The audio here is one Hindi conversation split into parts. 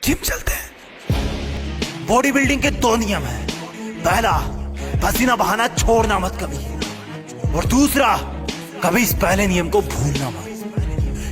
जिम चलते हैं। बॉडी बिल्डिंग के दो नियम हैं। पहला, पसीना बहाना छोड़ना मत कभी, और दूसरा, कभी इस पहले नियम को भूलना मत,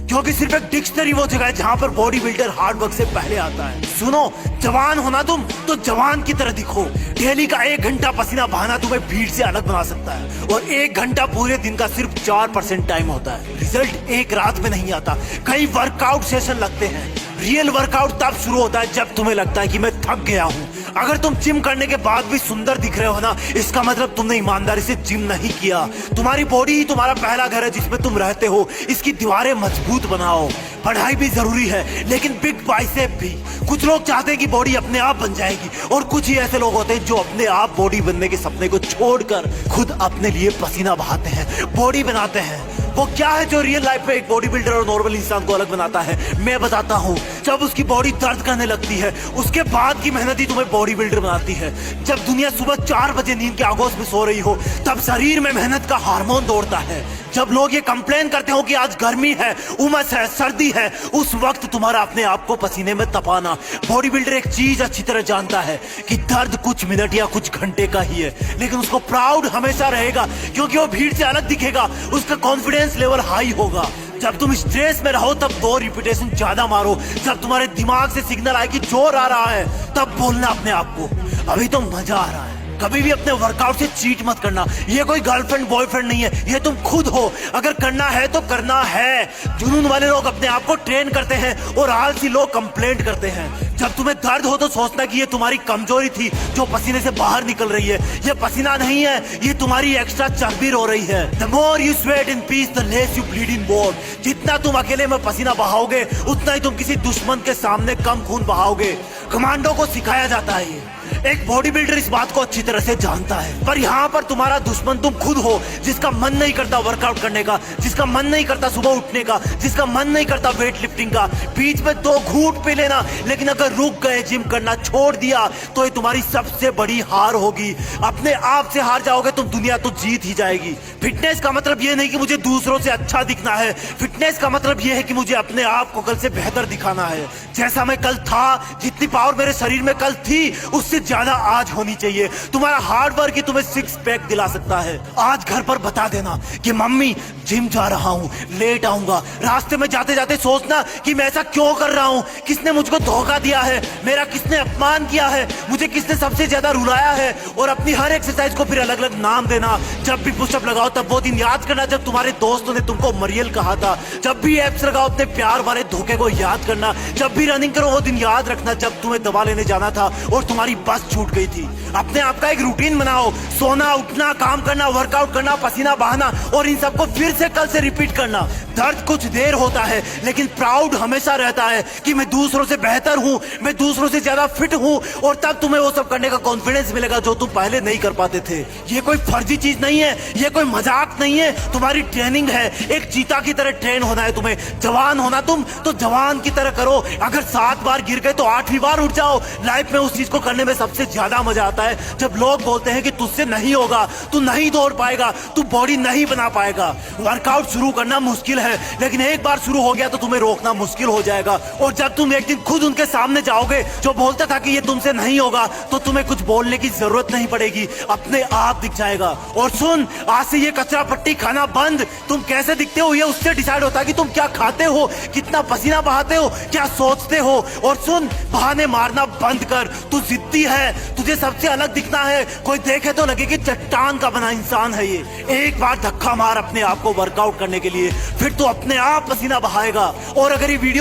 क्योंकि सिर्फ एक डिक्शनरी वो जगह है जहां पर बॉडी बिल्डर हार्ड वर्क से पहले आता है। सुनो, जवान होना तुम तो जवान की तरह दिखो। डेली का 1 घंटा पसीना बहाना तुम्हें भीड़ से अलग बना सकता है, और 1 घंटा पूरे दिन का सिर्फ 4% टाइम होता है। रिजल्ट एक रात में नहीं आता, कई वर्कआउट सेशन लगते हैं। रियल वर्कआउट तब शुरू होता है जब तुम्हें लगता है कि मैं थक गया हूँ। अगर तुम जिम करने के बाद भी सुंदर दिख रहे हो ना, इसका मतलब तुमने ईमानदारी से जिम नहीं किया। तुम्हारी बॉडी ही तुम्हारा पहला घर है जिसमें तुम रहते हो। इसकी दीवारें मजबूत बनाओ। पढ़ाई भी जरूरी है, लेकिन बिग बाइसेप भी। कुछ लोग चाहते हैं कि बॉडी अपने आप बन जाएगी, और कुछ ही ऐसे लोग होते हैं जो अपने आप बॉडी बनने के सपने को छोड़कर खुद अपने लिए पसीना बहाते हैं, बॉडी बनाते हैं। वो क्या है जो रियल लाइफ में एक बॉडी बिल्डर और नॉर्मल इंसान को अलग बनाता है? मैं बताता हूँ। जब उसकी बॉडी दर्द करने लगती है, उसके बाद की मेहनत ही तुम्हें बॉडी बिल्डर बनाती है। जब दुनिया सुबह 4 बजे नींद के आगोश में सो रही हो, तब शरीर में मेहनत का हार्मोन दौड़ता है। जब लोग ये कंप्लेन करते हो कि आज गर्मी है, उमस है, सर्दी है, उस वक्त तुम्हारा अपने आप को पसीने में तपाना। बॉडी बिल्डर एक चीज अच्छी तरह जानता है कि दर्द कुछ मिनट या कुछ घंटे का ही है, लेकिन उसको प्राउड हमेशा रहेगा, क्योंकि वो भीड़ से अलग दिखेगा। उसका कॉन्फिडेंस लेवल हाई होगा। जब तुम स्ट्रेस में रहो तब 2 रिपीटेशन ज्यादा मारो। जब तुम्हारे दिमाग से सिग्नल आए कि जोर आ रहा है, तब बोलना अपने आप को, अभी तो मजा आ रहा है। कभी भी अपने वर्कआउट से चीट मत करना। ये कोई गर्लफ्रेंड बॉयफ्रेंड नहीं है, ये तुम खुद हो। अगर करना है तो करना है। जुनून वाले लोग अपने आप को ट्रेन करते हैं, और आलसी लोग कंप्लेंट करते हैं। जब तुम्हें दर्द हो तो सोचना कि ये तुम्हारी कमजोरी थी जो पसीने से बाहर निकल रही है। ये पसीना नहीं है, ये तुम्हारी एक्स्ट्रा चर्बी रो रही है। The more you sweat in peace, the less you bleed in war। जितना तुम अकेले में पसीना बहाओगे, उतना ही तुम किसी दुश्मन के सामने कम खून बहाओगे। कमांडो को सिखाया जाता है ये। एक बॉडी बिल्डर इस बात को अच्छी तरह से जानता है। पर यहाँ पर तुम्हारा दुश्मन तुम खुद हो, जिसका मन नहीं करता वर्कआउट करने का, जिसका मन नहीं करता सुबह उठने का, जिसका मन नहीं करता वेट लिफ्टिंग का। बीच में 2 घूंट पी लेना, लेकिन अगर रुक गए, जिम करना छोड़ दिया, तो ये तुम्हारी सबसे बड़ी हार होगी। अपने आप से हार जाओगे तुम, दुनिया तो जीत ही जाएगी। फिटनेस का मतलब ये नहीं कि मुझे दूसरों से अच्छा दिखना है। फिटनेस का मतलब ये है कि मुझे अपने आप को कल से बेहतर दिखाना है। जैसा मैं कल था, जितनी पावर मेरे शरीर में कल थी, उससे ज्यादा आज होनी चाहिए। तुम्हारा हार्ड वर्क ही तुम्हें 6 पैक दिला सकता है। आज घर पर बता देना कि मम्मी जिम जा रहा हूँ, लेट आऊंगा। रास्ते में जाते जाते सोचना कि मैं ऐसा क्यों कर रहा हूँ, किसने मुझको धोखा दिया है, मेरा किसने अपमान किया है, मुझे किसने सबसे ज्यादा रुलाया है। और अपनी हर एक्सरसाइज को फिर अलग अलग नाम देना। जब भी पुशअप लगाओ तब वो दिन याद करना जब तुम्हारे दोस्तों ने तुमको मरियल कहा था। जब भी एप्स लगाओ अपने प्यार वाले धोखे को याद करना। जब भी रनिंग करो वो दिन याद रखना जब तुम्हें दवा लेने जाना था और तुम्हारी बस छूट गई थी। अपने आप का एक रूटीन बनाओ। सोना, उठना, काम करना, वर्कआउट करना, पसीना बहाना, और इन सबको फिर से कल से रिपीट करना। दर्द कुछ देर होता है, लेकिन प्राउड हमेशा रहता है कि मैं दूसरों से बेहतर हूँ, मैं दूसरों से ज्यादा फिट हूँ। और तब तुम्हें वो सब करने का कॉन्फिडेंस मिलेगा जो तुम पहले नहीं कर पाते थे। ये कोई फर्जी चीज नहीं है, ये कोई मजाक नहीं है, तुम्हारी ट्रेनिंग है। एक चीता की तरह ट्रेन होना है तुम्हें। जवान होना तुम तो जवान की तरह करो। अगर 7 बार गिर गए तो 8वीं बार उठ जाओ। लाइफ में उस चीज को करने में सबसे ज्यादा मजा आता है जब लोग बोलते हैं कि तुझसे नहीं होगा, तू नहीं दौड़ पाएगा, तू बॉडी नहीं बना पाएगा। वर्कआउट शुरू करना मुश्किल है, लेकिन एक बार शुरू हो गया तो तुम्हें रोकना मुश्किल हो जाएगा। और जब तुम एक दिन खुद उनके सामने जाओगे जो बोलता था कि ये तुमसे नहीं होगा, तो तुम्हें कुछ बोलने की जरूरत नहीं पड़ेगी, अपने आप दिख जाएगा। और सुन, आज से ये कचरा पट्टी खाना बंद। तुम कैसे दिखते हो ये उससे डिसाइड होता है कि तुम क्या खाते हो, कितना पसीना बहाते हो, क्या सोचते हो। और सुन, बहाने मारना बंद कर। तू जिद्दी है, तुझे सबसे अलग दिखना है। कोई देखे तो लगे कि चट्टान का बना इंसान है ये। एक बार धक्का मार अपने आप को वर्कआउट करने के लिए, फिर तो अपने आप पसीना बहाएगा। और अगर ये वीडियो